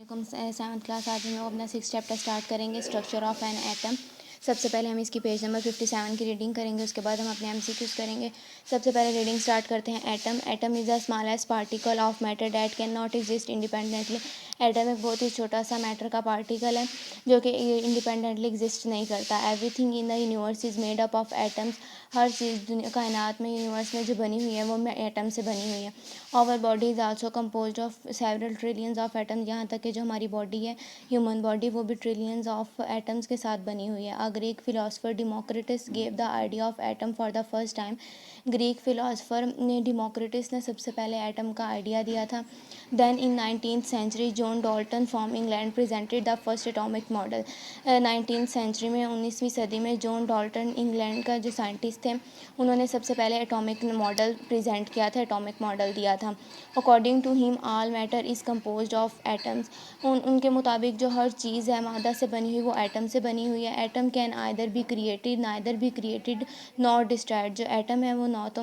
Seventh class. आज हम लोग अपना 6th चैप्टर स्टार्ट करेंगे, स्ट्रक्चर ऑफ एन एटम। सबसे पहले हम इसकी पेज नंबर 57 की रीडिंग करेंगे, उसके बाद हम अपने एमसीक्यूज करेंगे। सबसे पहले रीडिंग स्टार्ट करते हैं। Atom atom is the smallest particle of matter that can not exist independently. Atom एक बहुत ही छोटा सा मैटर का पार्टिकल है जो कि इंडिपेंडेंटली एग्जिस्ट नहीं करता। Everything in the universe is made up of atoms. हर चीज़ दुनिया कायनात में, यूनिवर्स में जो बनी हुई है वो एटम से बनी हुई है। Our body is also composed of several trillions of atoms. यहाँ तक कि जो हमारी बॉडी है, ह्यूमन बॉडी, वो भी ट्रिलियंस ऑफ एटम्स के साथ बनी हुई है। A Greek philosopher Democritus gave the idea of atom for the first time. Greek philosopher Democritus ने सबसे पहले एटम का आइडिया दिया था। Then in 19th century John Dalton from England presented the first atomic model. 19th century में, 19वीं सदी में, जॉन डाल्टन इंग्लैंड का जो साइंटिस्ट थे, उन्होंने सबसे पहले एटॉमिक मॉडल प्रेजेंट किया था, एटॉमिक मॉडल दिया था। According to him all matter is composed of atoms. उनके मुताबिक जो हर चीज़ है मादा से बनी हुई, वो एटम से बनी हुई है। Atom can either be created, neither be created not destroyed. जो एटम है वो ना तो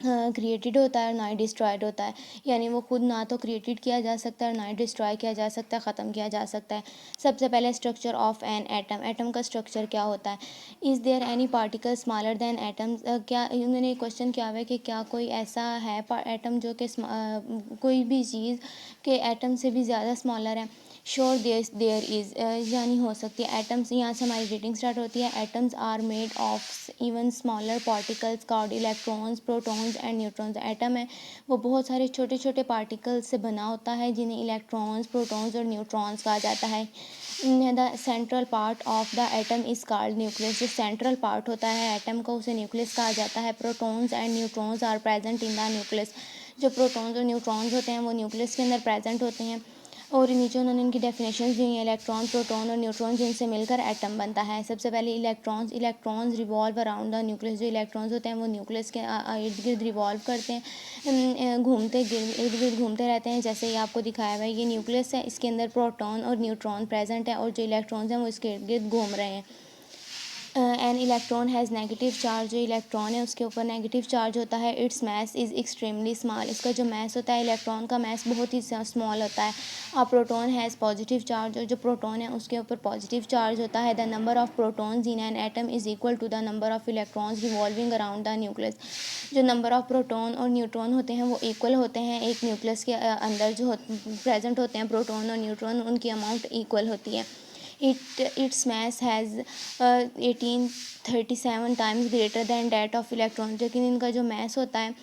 क्रिएटेड होता है और ना ही डिस्ट्रॉयड होता है, यानी वो खुद ना तो क्रिएटेड किया जा सकता है और ना ही डिस्ट्रॉय किया जा सकता है, ख़त्म किया जा सकता है। सबसे पहले structure of an atom. Atom का स्ट्रक्चर क्या होता है? Is there any particle smaller than atoms. क्या उन्होंने क्वेश्चन किया हुआ है कि क्या कोई ऐसा है एटम जो कि कोई भी चीज़ के एटम से भी ज़्यादा स्मॉलर है? श्योर देयर इज़, यानी हो सकती है। एटम्स, यहाँ से हमारी रीडिंग स्टार्ट होती है। Atoms are made of even smaller particles called electrons, protons and neutrons. Atom है वो बहुत सारे छोटे छोटे पार्टिकल्स से बना होता है जिन्हें इलेक्ट्रॉन्स, प्रोटॉन्स और न्यूट्रॉन्स कहा जाता है। The central part of the atom is called nucleus. जो सेंट्रल पार्ट होता है एटम का, उसे न्यूक्लियस कहा जाता है। Protons and neutrons are present in the nucleus. जो प्रोटॉन्स और न्यूट्रॉन्स होते हैं वो न्यूक्लियस के अंदर प्रेजेंट होते हैं। और नीचे उन्होंने इनकी डेफिनेशन दी है, इलेक्ट्रॉन, प्रोटॉन और न्यूट्रॉन, जिनसे मिलकर एटम बनता है। सबसे पहले electrons. Electrons revolve around the nucleus. जो इलेक्ट्रॉन्स होते हैं वो न्यूक्लियस के इर्द गिर्द रिवॉल्व करते हैं, घूमते इर्द गिर्द घूमते रहते हैं। जैसे ये आपको दिखाया हुआ है, ये न्यूक्लियस है, इसके अंदर प्रोटॉन और न्यूट्रॉन प्रेजेंट है और जो इलेक्ट्रॉन्स हैं वो इसके इर्द गिर्द घूम रहे हैं। An electron has negative charge. जो इलेक्ट्रॉन है उसके ऊपर नेगेटिव चार्ज होता है। Its mass is extremely small. इसका जो मैस होता है, इलेक्ट्रॉन का मैस बहुत ही स्मॉल होता है। A proton has positive charge. और जो प्रोटॉन है उसके ऊपर पॉजिटिव चार्ज होता है। The number of protons in an atom is equal to the number of electrons revolving around the nucleus. जो नंबर ऑफ प्रोटॉन और न्यूट्रॉन होते हैं वो इक्वल होते हैं। एक न्यूक्लियस के अंदर जो प्रेजेंट होते हैं प्रोटॉन और न्यूट्रॉन, उनकी अमाउंट इक्वल होती है। Its mass has 1837 times greater than that of electron. लेकिन इनका जो मैस होता है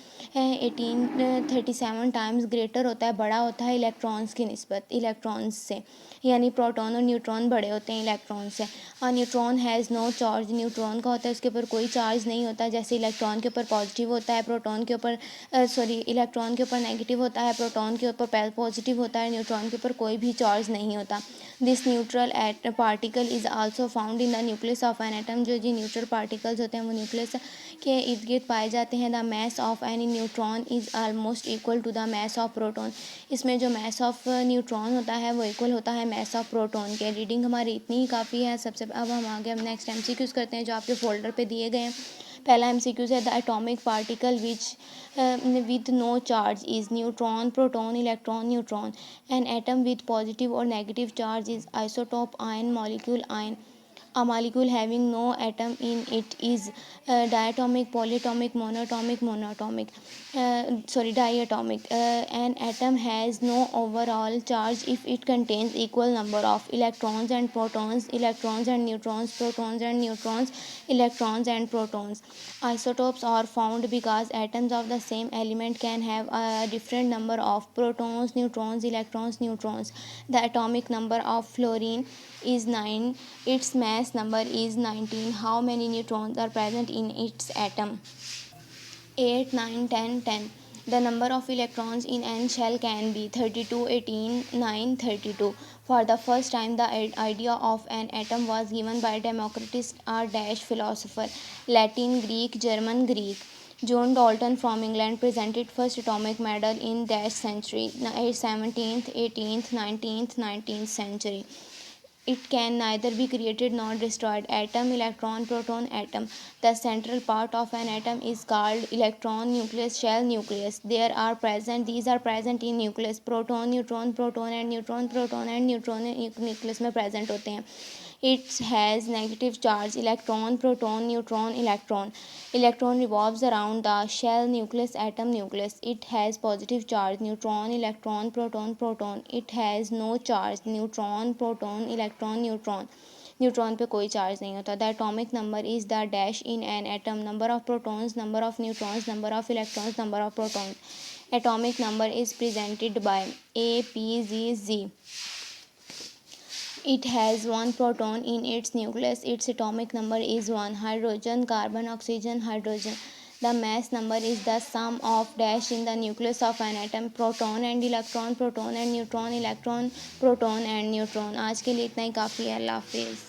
1837 टाइम्स ग्रेटर होता है, बड़ा होता है इलेक्ट्रॉन्स की निस्बत, इलेक्ट्रॉन्स से, यानी प्रोटॉन और न्यूट्रॉन बड़े होते हैं इलेक्ट्रॉन से। और neutron has no charge. Neutron का होता है उसके ऊपर कोई चार्ज नहीं होता। जैसे इलेक्ट्रॉन के ऊपर पॉजिटिव होता है, प्रोटॉन के ऊपर इलेक्ट्रॉन के ऊपर नेगेटिव होता है, प्रोटॉन के ऊपर पॉजिटिव होता है, न्यूट्रॉन के ऊपर कोई भी चार्ज नहीं होता। This neutral particle is also found in the nucleus of an atom. जो जी न्यूट्रल पार्टिकल्स होते हैं वो न्यूक्लियस के इर्द गिर्द पाए जाते हैं। The mass of any neutron is almost equal to the mass of proton. इसमें जो मैस ऑफ न्यूट्रॉन होता है वो इक्वल होता है मैस ऑफ प्रोटॉन के। रीडिंग हमारी इतनी ही काफ़ी है। अब हम आगे नेक्स्ट एमसीक्यूज करते हैं जो आपके फोल्डर पे दिए गए हैं। पहला एमसीक्यूज है, the atomic particle which with no charge is neutron, proton, electron, neutron. An atom with positive or negative charge is isotope ion, molecule ion. A molecule having no atom in it is diatomic, polyatomic, monatomic, diatomic. An atom has no overall charge if it contains equal number of electrons and protons, electrons and neutrons, protons and neutrons, electrons and protons. Isotopes are found because atoms of the same element can have a different number of protons, neutrons, electrons, neutrons. The atomic number of fluorine is 9. Its mass number is 19. How many neutrons are present in its atom? 8, 9, 10, 10. The number of electrons in n shell can be 32, 18, 9, 32. For the first time, the idea of an atom was given by Democritus, a Danish philosopher. Latin, Greek, German, Greek. John Dalton from England presented first atomic model in that century, 17th, 18th, 19th, 19th century. It can neither be created nor destroyed. Atom, electron, proton, atom. The central part of an atom is called electron, nucleus, shell, nucleus. These are present in nucleus. Proton, neutron, proton and neutron nucleus में present होते हैं. It has negative charge. Electron, proton, neutron, electron. Electron revolves around the shell, nucleus, atom, nucleus. It has positive charge. Neutron, electron, proton, proton. It has no charge. Neutron, proton, electron, neutron. Neutron पे कोई charge नहीं होता. The atomic number is the dash in an atom. Number of protons, number of neutrons, number of electrons, number of protons. Atomic number is presented by APZZ. It has one proton in its nucleus. Its atomic number is 1. Hydrogen, carbon, oxygen, hydrogen. The mass number is the sum of dash in the nucleus of an atom. Proton and electron, proton and neutron, electron, proton and neutron. आज के लिए इतना ही काफ़ी है. अल्लाह हाफिज़.